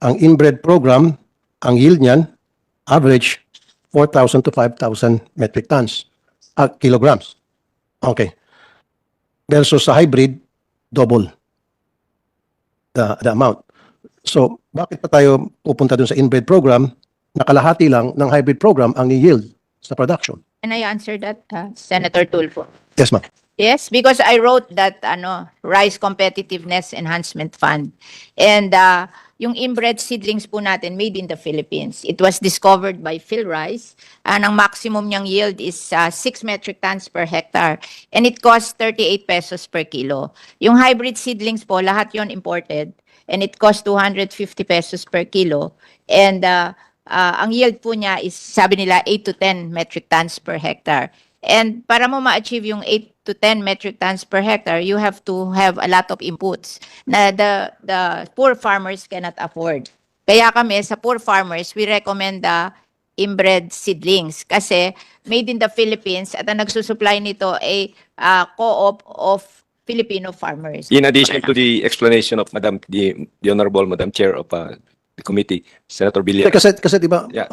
Ang inbred program, ang yield niyan, average 4,000 to 5,000 metric tons, kilograms. Okay. Versus sa hybrid, double the amount. So, bakit pa tayo pupunta dun sa inbred program? Nakalahati lang ng hybrid program ang yield sa production. Can I answer that, Senator Tulfo? Yes, ma'am. Yes, because I wrote that Rice Competitiveness Enhancement Fund. And yung inbred seedlings po natin made in the Philippines. It was discovered by Phil Rice. Ang maximum niyang yield is 6 metric tons per hectare. And it costs 38 pesos per kilo. Yung hybrid seedlings po, lahat yon imported. And it costs 250 pesos per kilo. And ang yield po niya is, sabi nila, 8 to 10 metric tons per hectare. And para mo ma-achieve yung 8 to 10 metric tons per hectare, you have to have a lot of inputs na the poor farmers cannot afford. Kaya kami, sa poor farmers, we recommend the inbred seedlings kasi made in the Philippines at ang nagsusupply nito ay co-op of Filipino farmers. In addition to the explanation of the Honorable Madam Chair of the committee, Senator Villar. Kasi di ba, Yeah.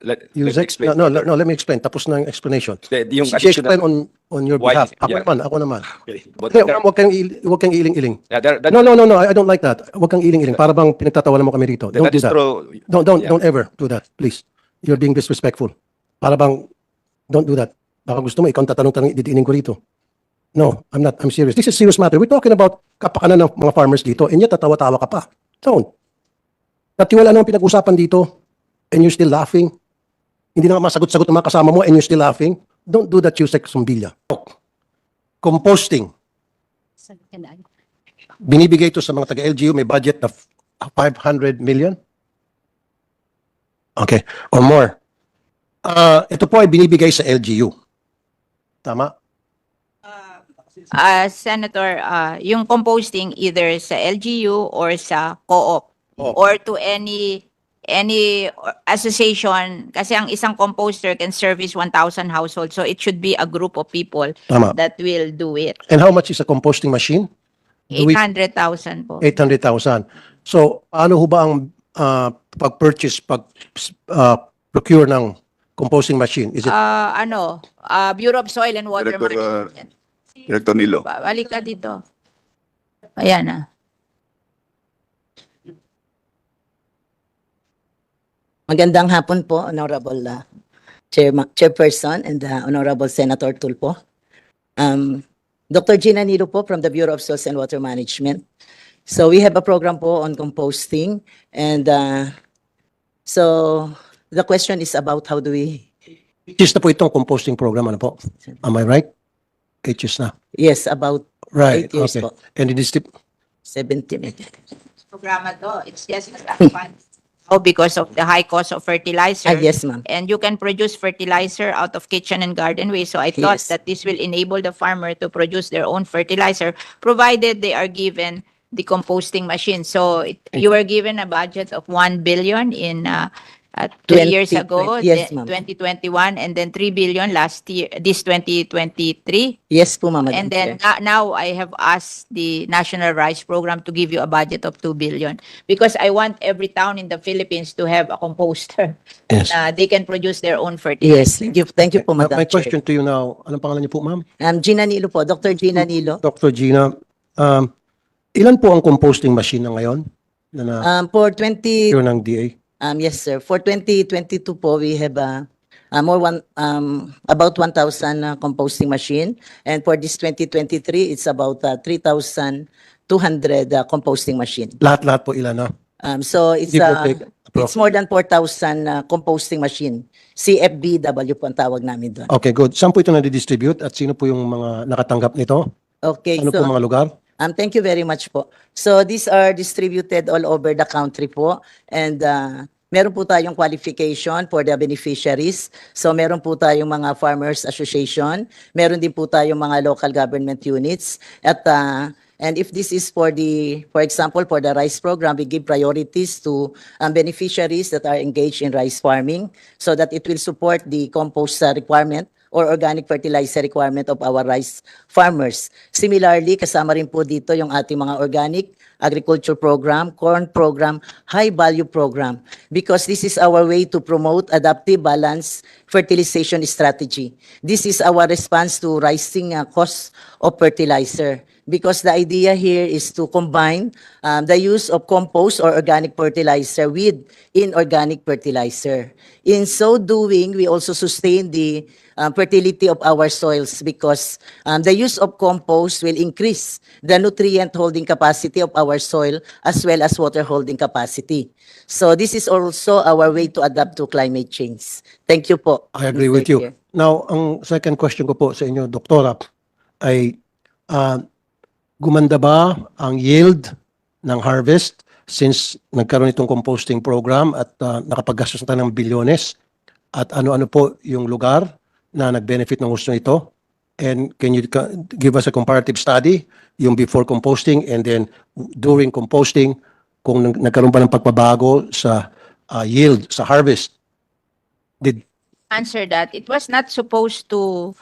Let me Yusek, explain. no, let me explain. Tapos na yung explanation. Yung She explain additional- on your Why- behalf. yeah. Ako naman. Okay. But Hindi, there- huwag kang iling-iling. yeah, that- No, I don't like that. Huwag kang iling-iling. Para bang pinagtatawanan mo kami rito. Don't that do is that. true. Yeah. Don't ever do that, please. You're being disrespectful. Para bang, don't do that. Baka gusto mo, ikaw ang tatanong-tanong, didiinin ko rito. No, I'm not. I'm serious. This is a serious matter. We're talking about kapakanan ng mga farmers dito, and yet tatawa-tawa ka pa. Don't. Natiwala naman pinag-usapan dito, and you're still laughing. Hindi na nga masagot-sagot ng mga kasama mo, and you're still laughing. Don't do that, Yusek Sumbilla. Composting. Binibigay ito sa mga taga-LGU, may budget na 500 million. Okay, or more. Ito po ay binibigay sa LGU. Tama? Senator, yung composting either sa LGU or sa co-op or to any association kasi ang isang composter can service 1,000 households, so it should be a group of people Tama. that will do it. And how much is a composting machine? Do we- 800,000 po. 800,000. So, ano ho ba ang pag-purchase, procure ng composting machine? Is it Bureau of Soil and Water Director, Management. Director Nilo. Balik ka dito. Ayan na. Magandang hapon po, Honorable Chairperson and Honorable Senator Tulfo. Dr. Gina Nilo po from the Bureau of Soils and Water Management. So we have a program po on composting and so the question is about how do we... Is na po itong composting program, ano po? Am I right? 8 years na. Yes, about Right. 8 years Okay. po. And it is 17. Programa to. It's just a fund. Oh, because of the high cost of fertilizer. Yes, ma'am. And you can produce fertilizer out of kitchen and garden waste. So I thought Yes. that this will enable the farmer to produce their own fertilizer, provided they are given the composting machine. So you were given a budget of 1 billion in 2 years 20, ago, yes, ma'am. 2021, and then 3 billion last year, this 2023. Yes po, Ma'am. And then now I have asked the National Rice Program to give you a budget of 2 billion because I want every town in the Philippines to have a composter. Yes. They can produce their own fertilizer. Yes, thank you po, Madam My Chair. question to you now, anong pangalan niyo po, ma'am? Gina Nilo po, Dr. Gina Nilo. Dr. Gina, ilan po ang composting machine na ngayon na For 20 na ng DA? Yes, sir. For 2022 po, we have about 1,000 composting machine. And for this 2023, it's about 3,200 composting machine. Lahat-lahat po ilan na? So it's Give or take, it's more than 4,000 composting machine. CFBW po ang tawag namin doon. Okay, good. Saan po ito na-distribute at sino po yung mga nakatanggap nito? Okay, Ano so po mga lugar? thank you very much po. So these are distributed all over the country po and meron po tayong qualification for the beneficiaries. So meron po tayong mga farmers association, meron din po tayong mga local government units at and if this is for example, for the rice program, we give priorities to beneficiaries that are engaged in rice farming so that it will support the compost requirement or organic fertilizer requirement of our rice farmers. Similarly, kasama rin po dito yung ating mga organic agriculture program, corn program, high value program, because this is our way to promote adaptive balanced fertilization strategy. This is our response to rising costs of fertilizer, because the idea here is to combine the use of compost or organic fertilizer with inorganic fertilizer. In so doing, we also sustain the fertility of our soils, because the use of compost will increase the nutrient holding capacity of our soil as well as water holding capacity. So this is also our way to adapt to climate change. Thank you po. I agree Mr. with you. Chair. Now, ang second question ko po sa inyo, Doktora, ay gumanda ba ang yield ng harvest since nagkaroon itong composting program at nakapaggastos na tayo ng bilyones? At ano-ano po yung lugar na nag-benefit ng gusto nito? And can you give us a comparative study, yung before composting and then during composting, kung nagkaroon ba ng pagbabago sa yield, sa harvest? Answer that, it was not supposed to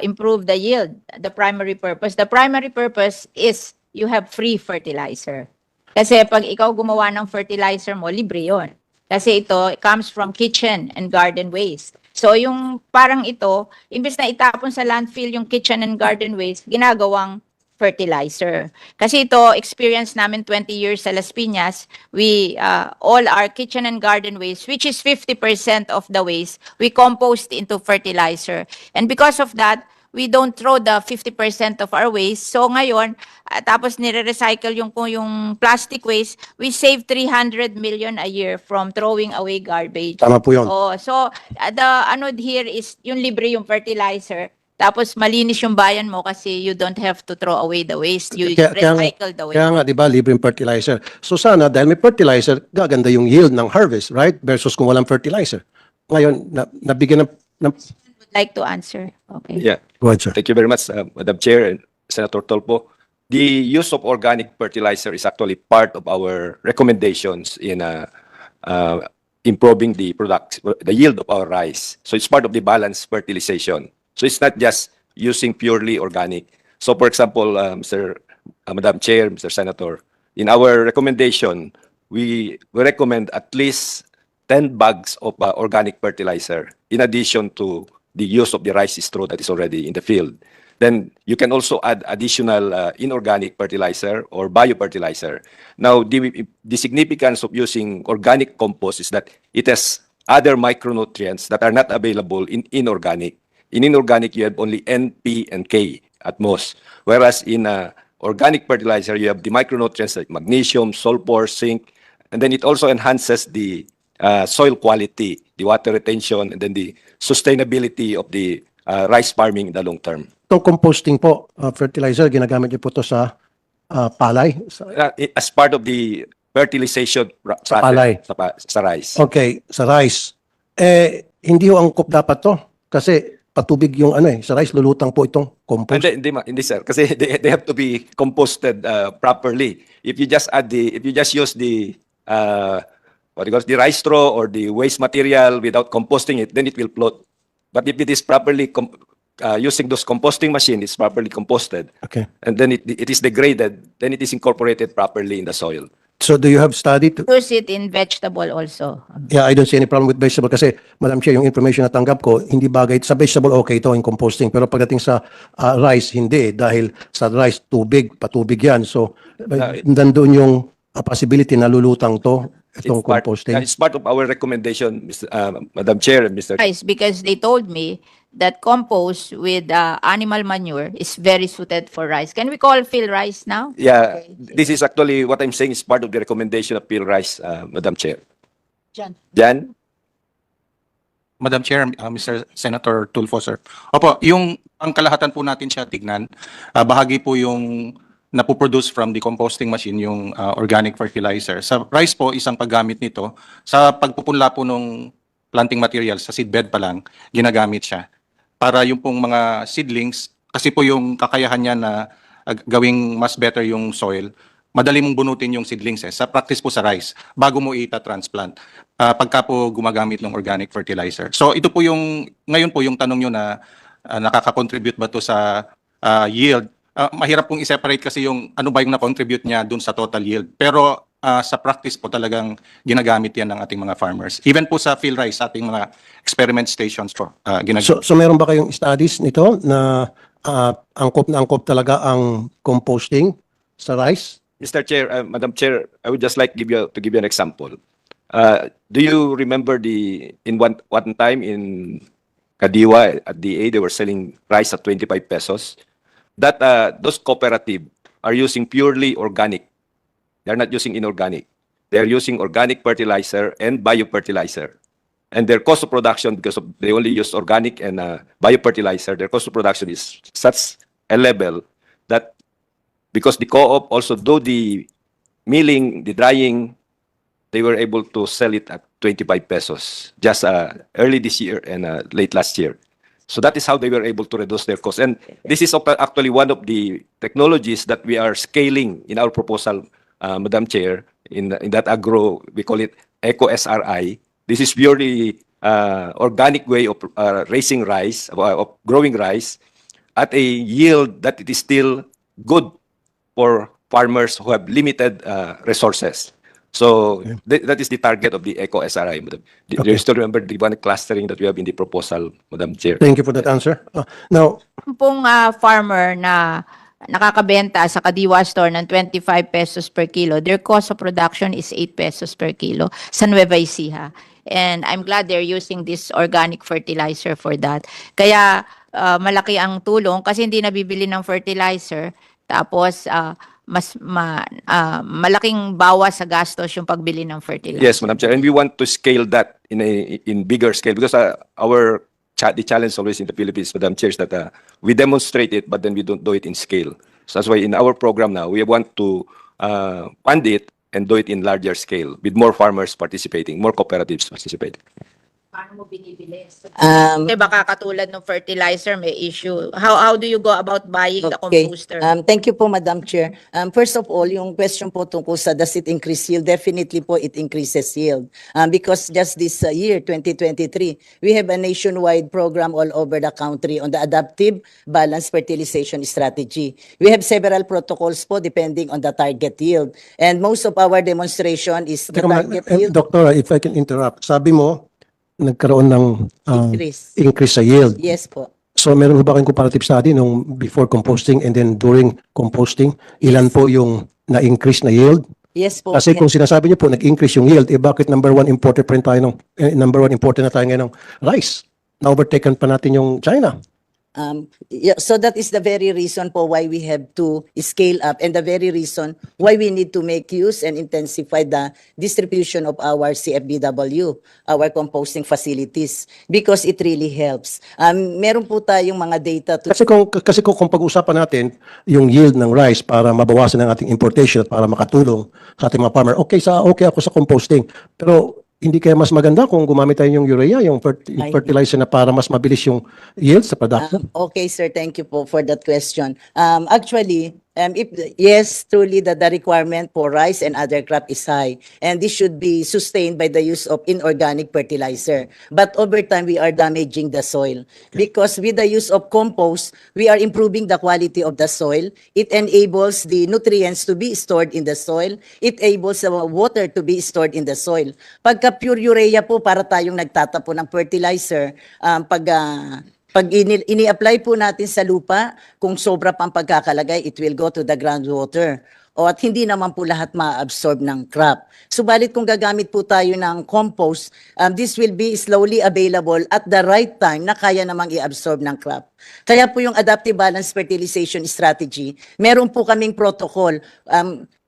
improve the yield, the primary purpose. The primary purpose is you have free fertilizer. Kasi pag ikaw gumawa ng fertilizer mo, libre yun. Kasi ito it comes from kitchen and garden waste. So yung parang ito, imbes na itapon sa landfill yung kitchen and garden waste, ginagawang fertilizer. Kasi ito, experience namin 20 years sa Las Piñas, we, all our kitchen and garden waste, which is 50% of the waste, we compost into fertilizer. And because of that, we don't throw the 50% of our waste. So ngayon, tapos nire-recycle yung plastic waste, we save 300 million a year from throwing away garbage. Tama po yun. Oh, so the ano here is yung libre yung fertilizer. Tapos malinis yung bayan mo kasi you don't have to throw away the waste. You recycle the waste. Kaya nga, di ba, libreng fertilizer. So sana, dahil may fertilizer, gaganda yung yield ng harvest, right? Versus kung walang fertilizer. Ngayon, nabigyan ng Would like to answer. Okay. Yeah. Go ahead, sir. Thank you very much, Madam Chair and Senator Tulfo. The use of organic fertilizer is actually part of our recommendations in improving the yield of our rice. So it's part of the balanced fertilization. So it's not just using purely organic. So for example, Madam Chair, Mr. Senator, in our recommendation, we recommend at least 10 bags of organic fertilizer in addition to the use of the rice straw that is already in the field. Then you can also add additional inorganic fertilizer or biofertilizer. Now, the significance of using organic compost is that it has other micronutrients that are not available in inorganic. In inorganic, you have only N, P, and K at most. Whereas in organic fertilizer, you have the micronutrients like magnesium, sulfur, zinc, and then it also enhances the soil quality, the water retention, and then the sustainability of the rice farming in the long term. Itong composting po, fertilizer, ginagamit niyo po to sa palay? As part of the fertilization process palay. sa rice. Okay, sa rice. Hindi ho angkop dapat to. Kasi patubig yung sa rice, lulutang po itong compost. Hindi sir, kasi they have to be composted properly. If you just use the the rice straw or the waste material without composting it, then it will float. But if it is properly using those composting machines, it's properly composted. Okay. And then it is degraded, then it is incorporated properly in the soil. So do you have study to... Use it in vegetable also. Yeah, I don't see any problem with vegetable kasi, Madam Chair, yung information na tanggap ko, hindi bagay. Sa vegetable, okay ito, in composting. Pero pagdating sa rice, hindi. Dahil sa rice, patubig yan. So, nandun yung possibility na lulutang to, itong composting. It's part of our recommendation, Madam Chair and Mr. Rice, because they told me that compost with animal manure is very suited for rice. Can we call field rice now? Yeah, Okay. this is actually what I'm saying is part of the recommendation of field rice, Madam Chair. Jan? Madam Chair, Mr. Senator Tulfo, sir. Opo, ang kalahatan po natin siya tignan, bahagi po yung napoproduce from the composting machine, yung organic fertilizer. Sa rice po, isang paggamit nito, sa pagpupunla po ng planting materials, sa seedbed pa lang, ginagamit siya. Para yung pong mga seedlings, kasi po yung kakayahan niya na gawing mas better yung soil, madali mong bunutin yung seedlings sa practice po sa rice bago mo ita-transplant pagka po gumagamit ng organic fertilizer. So ito po ngayon po yung tanong nyo na nakaka-contribute ba to sa yield. Mahirap pong i-separate kasi yung ano ba yung na-contribute niya dun sa total yield. Pero sa practice po talagang ginagamit yan ng ating mga farmers. Even po sa field rice, sa ating mga experiment stations po, ginagamit. So meron ba kayong studies nito na angkop na angkop talaga ang composting sa rice? Mr. Chair, Madam Chair, I would just like to give you an example. Do you remember in one time in Kadiwa at DA, they were selling rice at 25 pesos? That those cooperative are using purely organic. They're not using inorganic. They're using organic fertilizer and biofertilizer. And their cost of production, because they only use organic and biofertilizer, their cost of production is such a level that because the co-op also do the milling, the drying, they were able to sell it at 25 pesos just early this year and late last year. So that is how they were able to reduce their costs. And this is actually one of the technologies that we are scaling in our proposal, Madam Chair, in that agro, we call it Eco-SRI. This is purely organic way of raising rice, of growing rice at a yield that it is still good for farmers who have limited resources. So that is the target of the Eco-SRI, Madam. Do you still remember the one clustering that we have in the proposal, Madam Chair? Thank you for that answer. Now, Pong farmer na nakakabenta sa Kadiwa store ng 25 pesos per kilo, their cost of production is 8 pesos per kilo sa Nueva Ecija. And I'm glad they're using this organic fertilizer for that. Kaya malaki ang tulong kasi hindi nabibili ng fertilizer. Tapos malaking bawas sa gastos yung pagbili ng fertilizer. Yes, Madam Chair, and we want to scale that in bigger scale because the challenge always in the Philippines, Madam Chair, is that we demonstrate it, but then we don't do it in scale. So that's why in our program now, we want to fund it and do it in larger scale with more farmers participating, more cooperatives participating. Paano mo binibili? Kasi baka katulad ng fertilizer, may issue. How do you go about buying the composter? Thank you po, Madam Chair. First of all, yung question po tungkol sa does it increase yield? Definitely po, it increases yield. Because just this year, 2023, we have a nationwide program all over the country on the adaptive balanced fertilization strategy. We have several protocols po depending on the target yield. And most of our demonstration is the target yield. Doctor, if I can interrupt, sabi mo, nagkaroon ng increase sa yield. Yes po. So meron ba kayong comparative study nung before composting and then during composting? Ilan po yung na-increase na yield? Yes po. Kasi kung sinasabi niyo po nag-increase yung yield, bakit number one importer pa rin tayo number one importer na tayo ngayon ng rice? Na-overtaken pa natin yung China. So that is the very reason po why we have to scale up and the very reason why we need to make use and intensify the distribution of our CFBW, our composting facilities, because it really helps. Meron po tayong mga data to... Kasi kung pag-usapan natin yung yield ng rice para mabawasan ang ating importation at para makatulong sa ating mga farmer, okay ako sa composting. Pero hindi kaya mas maganda kung gumamit tayo yung urea, yung fertilizer na para mas mabilis yung yield sa production? Okay, sir. Thank you po for that question. Actually, yes, truly the requirement for rice and other crop is high. And this should be sustained by the use of inorganic fertilizer. But over time, we are damaging the soil. Because with the use of compost, we are improving the quality of the soil. It enables the nutrients to be stored in the soil. It enables the water to be stored in the soil. Pagka pure urea po, para tayong nagtatapo ng fertilizer, pag ini-apply po natin sa lupa, kung sobra pang pagkakalagay, it will go to the groundwater. At hindi naman po lahat ma-absorb ng crop. Subalit kung gagamit po tayo ng compost, this will be slowly available at the right time na kaya namang i-absorb ng crop. Kaya po yung adaptive balanced fertilization strategy, meron po kaming protocol.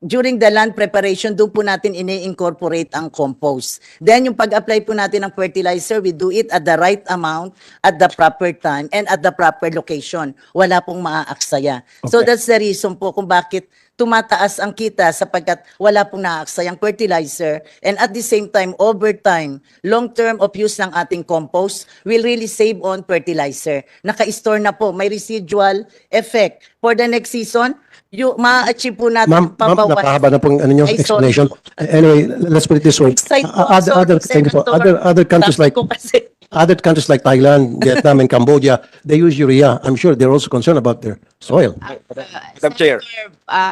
During the land preparation, doon po natin ini-incorporate ang compost. Then yung pag-apply po natin ng fertilizer, we do it at the right amount, at the proper time, and at the proper location. Wala pong maaaksaya. So that's the reason po kung bakit tumataas ang kita sapagkat wala pong naaksayang fertilizer. And at the same time, over time, long-term of use ng ating compost will really save on fertilizer. Naka-store na po, may residual effect. For the next season, ma-achieve po natin Ma'am, napahaba na pong ano nyo, Ay, sorry explanation. po. Anyway, let's put it this way. Excite po, Thank you po. Senator. Other countries Sabi like ko kasi, Thailand, Vietnam, and Cambodia, they use urea. I'm sure they're also concerned about their soil. Madam Chair.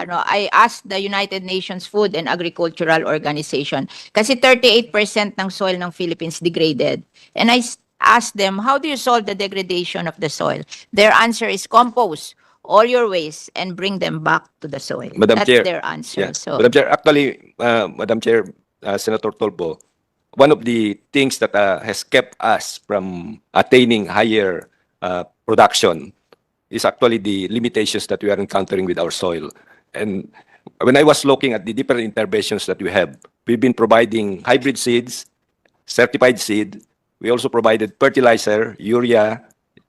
No, I asked the United Nations Food and Agricultural Organization kasi 38% ng soil ng Philippines degraded. And I asked them, how do you solve the degradation of the soil? Their answer is compost all your waste and bring them back to the soil. Madam That's Chair. their answer. Yeah. So, Madam Chair, actually, Madam Chair, Senator Tulfo, one of the things that has kept us from attaining higher production is actually the limitations that we are encountering with our soil. And when I was looking at the different interventions that we have, we've been providing hybrid seeds, certified seed. We also provided fertilizer, urea,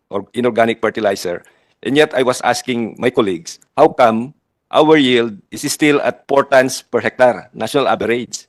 or inorganic fertilizer. And yet I was asking my colleagues, how come our yield is still at 4 tons per hectare, national average?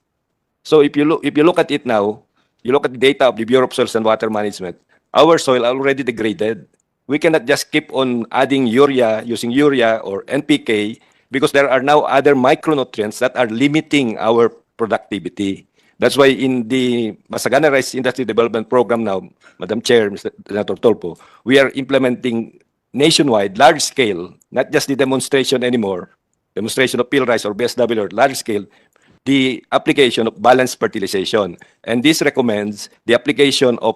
So if you look at it now, you look at the data of the Bureau of Soils and Water Management, our soil are already degraded. We cannot just keep on adding urea, using urea or NPK, because there are now other micronutrients that are limiting our productivity. That's why in the Masagana Rice Industry Development Program now, Madam Chair, Mr. Senator Tolpo, we are implementing nationwide, large scale, not just the demonstration anymore, demonstration of peel rice or BSW or large scale, the application of balanced fertilization. And this recommends the application of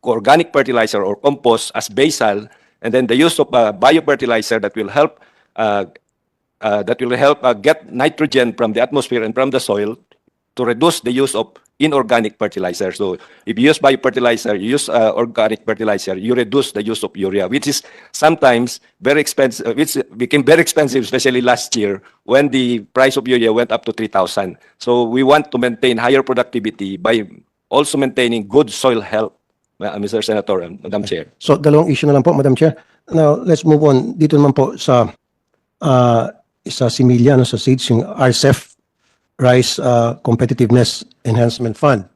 organic fertilizer or compost as basal, and then the use of biofertilizer that will help get nitrogen from the atmosphere and from the soil to reduce the use of inorganic fertilizer. So if you use biofertilizer, you use organic fertilizer, you reduce the use of urea, which is sometimes very expensive, which became very expensive, especially last year when the price of urea went up to 3,000. So we want to maintain higher productivity by also maintaining good soil health, Mr. Senator and Madam Chair. So, dalawang issue na lang po, Madam Chair. Now, let's move on. Dito naman po sa Similya, sa seeds, yung RCEF, Rice Competitiveness Enhancement Fund.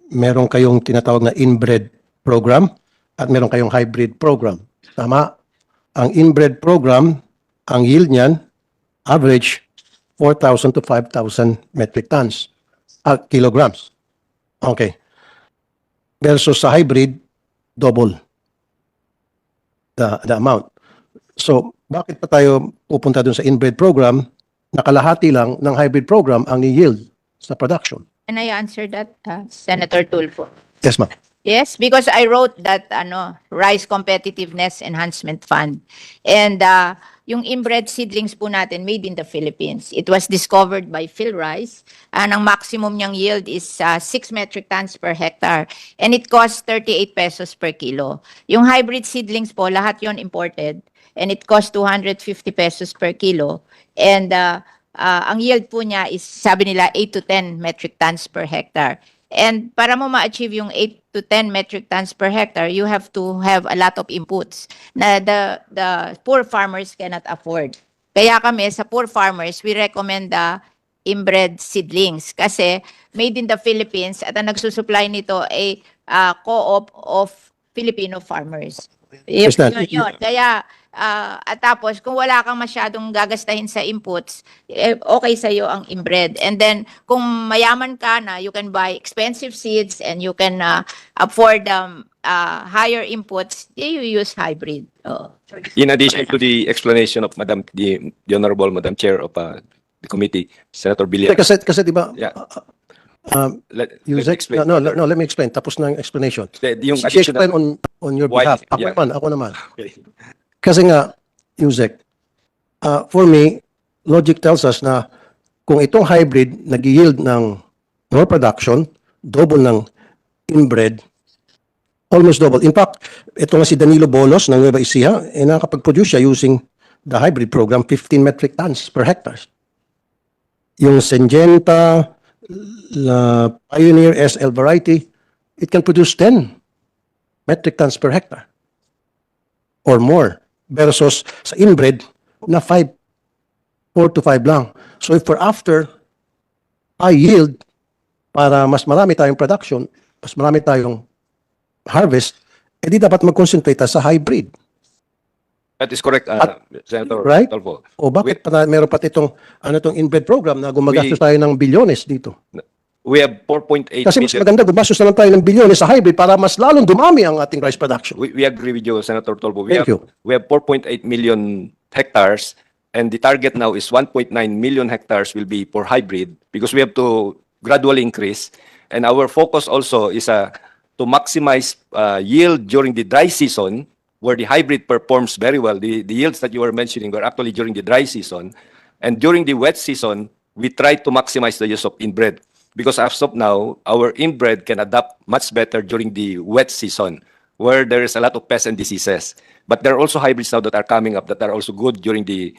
Meron kayong tinatawag na inbred program at meron kayong hybrid program. Tama? Ang inbred program, ang yield niyan, average 4,000 to 5,000 metric tons, kilograms. Okay. Versus sa hybrid, double the amount. So, bakit pa tayo pupunta dun sa inbred program? Nakalahati lang ng hybrid program ang yield sa production. can I answer that, Senator Tulfo? Yes, ma'am. Yes, because I wrote that Rice Competitiveness Enhancement Fund. And yung inbred seedlings po natin made in the Philippines. It was discovered by Phil Rice. Ang maximum niyang yield is 6 metric tons per hectare. And it costs 38 pesos per kilo. Yung hybrid seedlings po, lahat yon imported. And it costs 250 pesos per kilo. And ang yield po niya is, sabi nila, 8 to 10 metric tons per hectare. And para mo ma-achieve yung 8 to 10 metric tons per hectare, you have to have a lot of inputs na the poor farmers cannot afford. Kaya kami, sa poor farmers, we recommend the inbred seedlings kasi made in the Philippines at ang nagsusupply nito ay co-op of Filipino farmers. Yun. Kaya, at tapos, kung wala kang masyadong gagastahin sa inputs, okay sa'yo ang inbred. And then, kung mayaman ka na, you can buy expensive seeds and you can afford higher inputs, you use hybrid. In addition to the explanation of the Honorable Madam Chair of the committee, Senator Villar. Kasi di ba, Yeah. Let me Yusek, explain. no, let me explain. Tapos na ang explanation. Yung She explain on your Why? behalf. Yeah. Ako naman. Okay. Kasi nga, Yusek, for me, logic tells us na kung itong hybrid nag-yield ng more production, double ng inbred, almost double. In fact, ito nga si Danilo Bolos ng Nueva Ecija, nakapag-produce siya using the hybrid program, 15 metric tons per hectare. Yung Syngenta, la Pioneer SL variety, it can produce 10 metric tons per hectare or more versus sa inbred na 4 to 5 lang. So if we're after high yield, para mas marami tayong production, mas marami tayong harvest, edi dapat mag-concentrate tayo sa hybrid. That is correct, Senator Right? Tulfo. O bakit meron pa itong inbred program na gumagastos tayo ng bilyones dito? We have 4.8 Kasi mas million. maganda, gumastos na lang tayo ng bilyones sa hybrid para mas lalong dumami ang ating rice production. We agree with you, Senator Tulfo. Thank you. We have 4.8 million hectares, and the target now is 1.9 million hectares will be for hybrid because we have to gradually increase. And our focus also is to maximize yield during the dry season, where the hybrid performs very well. The yields that you were mentioning were actually during the dry season. And during the wet season, we try to maximize the use of inbred. Because as of now, our inbred can adapt much better during the wet season, where there is a lot of pests and diseases. But there are also hybrids now that are coming up that are also good during the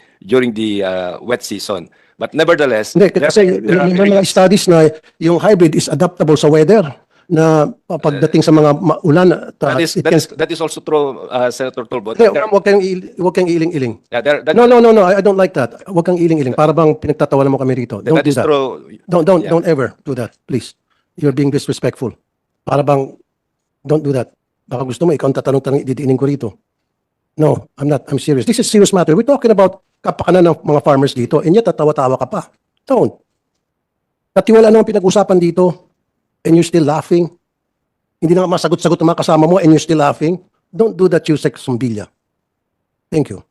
wet season. But nevertheless, Hindi, kasi may mga studies na yung hybrid is adaptable sa weather na pagdating sa mga ulan. that is also true, Senator Tulfo. Huwag kang iling-iling. Yeah, No, I don't like that. Huwag kang iling-iling. Para bang pinagtatawanan mo kami rito. Don't that do is that. true. Don't ever do that, please. You're being disrespectful. Para bang, don't do that. Baka gusto mo, ikaw ang tatanong-tanong, didiinin ko rito. No, I'm not. I'm serious. This is serious matter. We're talking about kapakanan ng mga farmers dito, and yet tatawa-tawa ka pa. Don't. Natiwala naman pinag-usapan dito, and you're still laughing. Hindi na nga masagot-sagot ang mga kasama mo, and you're still laughing. Don't do that, Yusek Sumbilla. Thank you.